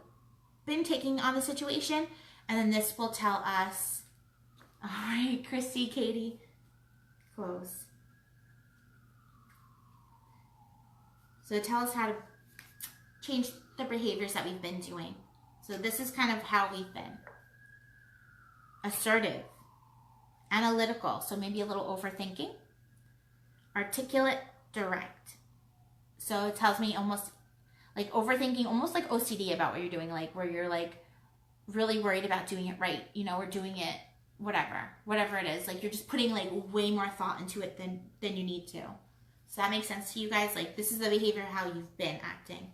Speaker 1: been taking on the situation, and then this will tell us. All right, Christy, Katie, close. So tell us how to change the behaviors that we've been doing. So this is kind of how we've been. Assertive, analytical, so maybe a little overthinking. Articulate, direct. So it tells me almost like overthinking, almost like OCD about what you're doing, like where you're like really worried about doing it right, you know, or doing it whatever it is. Like you're just putting like way more thought into it than you need to. So that makes sense to you guys? Like this is the behavior how you've been acting.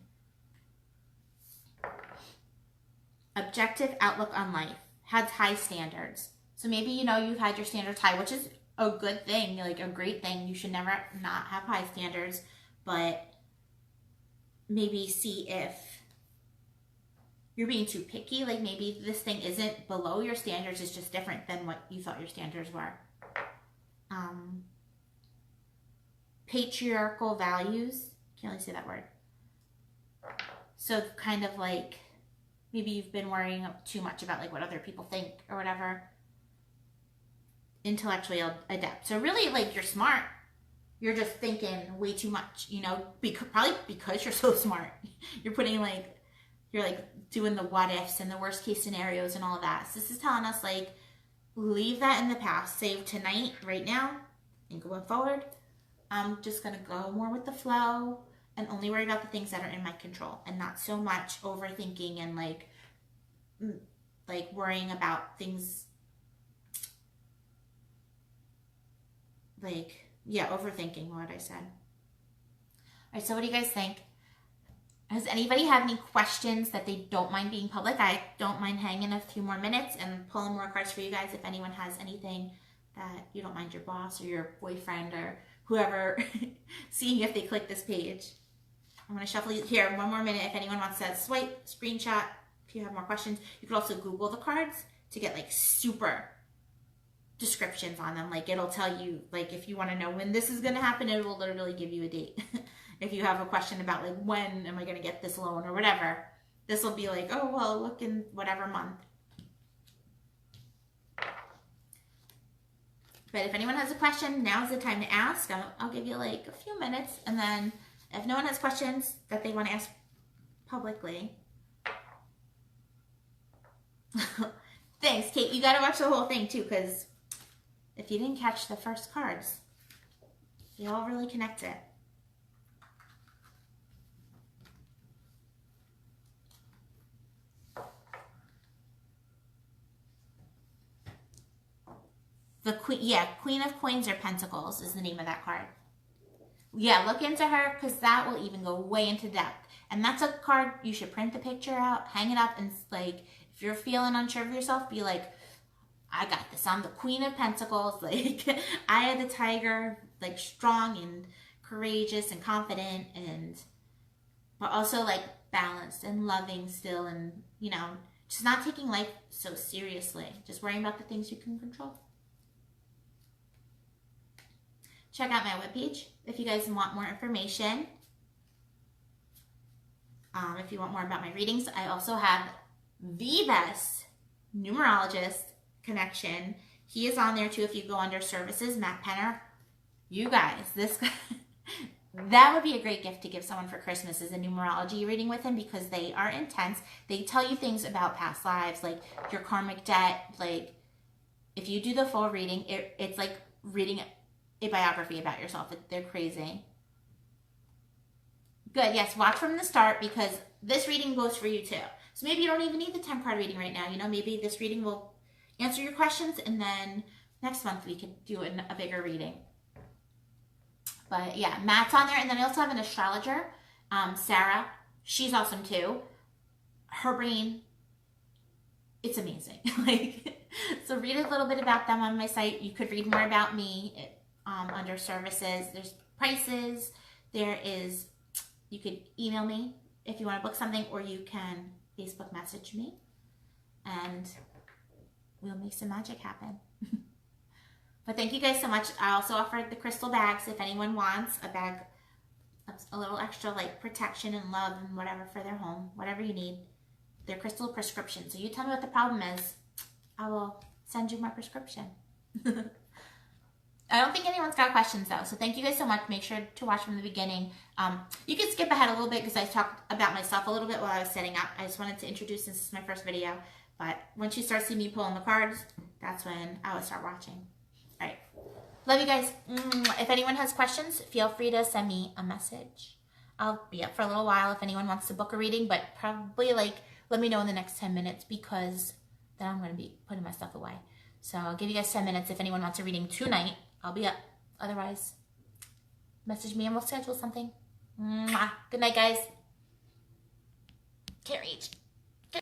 Speaker 1: Objective outlook on life. Has high standards. So maybe, you know, you've had your standards high, which is a good thing, like a great thing. You should never not have high standards, but maybe see if you're being too picky. Like maybe this thing isn't below your standards, it's just different than what you thought your standards were. Patriarchal values. Can't really say that word. So kind of like maybe you've been worrying too much about like what other people think or whatever. Intellectually adept. So really like you're smart. You're just thinking way too much, you know, probably because you're so smart. You're putting like, you're like doing the what ifs and the worst case scenarios and all of that. So this is telling us like, leave that in the past. Save tonight, right now, and going forward. I'm just going to go more with the flow and only worry about the things that are in my control and not so much overthinking and like worrying about things like, yeah, overthinking what I said. All right, so what do you guys think? Does anybody have any questions that they don't mind being public? I don't mind hanging a few more minutes and pulling more cards for you guys if anyone has anything that you don't mind your boss or your boyfriend or whoever seeing if they click this page. I'm going to shuffle here one more minute if anyone wants to swipe, screenshot. If you have more questions, you could also Google the cards to get like super descriptions on them. Like it'll tell you, like if you want to know when this is going to happen, it will literally give you a date. If you have a question about like when am I going to get this loan or whatever, this will be like, oh well, look in whatever month. But if anyone has a question, now's the time to ask. I'll give you like a few minutes, and then if no one has questions that they want to ask publicly. Thanks, Kate. You got to watch the whole thing too, because if you didn't catch the first cards, they all really connect it. The Queen, yeah, Queen of Coins or Pentacles is the name of that card. Yeah, look into her because that will even go way into depth. And that's a card you should print the picture out, hang it up, and like, if you're feeling unsure of yourself, be like, I got this. I'm the Queen of Pentacles. Like, Eye of the Tiger, like strong and courageous and confident, and but also like balanced and loving still, and you know, just not taking life so seriously. Just worrying about the things you can control. Check out my webpage if you guys want more information. If you want more about my readings, I also have the best numerologist connection. He is on there too if you go under services, Matt Penner. You guys, this that would be a great gift to give someone for Christmas is a numerology reading with him because they are intense. They tell you things about past lives, like your karmic debt. Like if you do the full reading, it's like reading a biography about yourself. They're crazy. Good, yes, watch from the start because this reading goes for you too. So maybe you don't even need the 10 card reading right now. You know, maybe this reading will answer your questions and then next month we could do a bigger reading. But yeah, Matt's on there. And then I also have an astrologer, Sarah. She's awesome too. Her brain, it's amazing. So read a little bit about them on my site. You could read more about me under services. There's prices. There is, you could email me if you want to book something, or you can Facebook message me and we'll make some magic happen. But thank you guys so much. I also offered the crystal bags if anyone wants a bag, a little extra like protection and love and whatever for their home, whatever you need. They're crystal prescription. So you tell me what the problem is. I will send you my prescription. I don't think anyone's got questions though. So thank you guys so much. Make sure to watch from the beginning. You can skip ahead a little bit because I talked about myself a little bit while I was setting up. I just wanted to introduce, this is my first video. But once you start seeing me pulling the cards, that's when I would start watching. All right. Love you guys. If anyone has questions, feel free to send me a message. I'll be up for a little while if anyone wants to book a reading, but probably like let me know in the next 10 minutes because then I'm going to be putting my stuff away. So I'll give you guys 10 minutes. If anyone wants a reading tonight, I'll be up. Otherwise, message me and we'll schedule something. Good night, guys. Can't reach.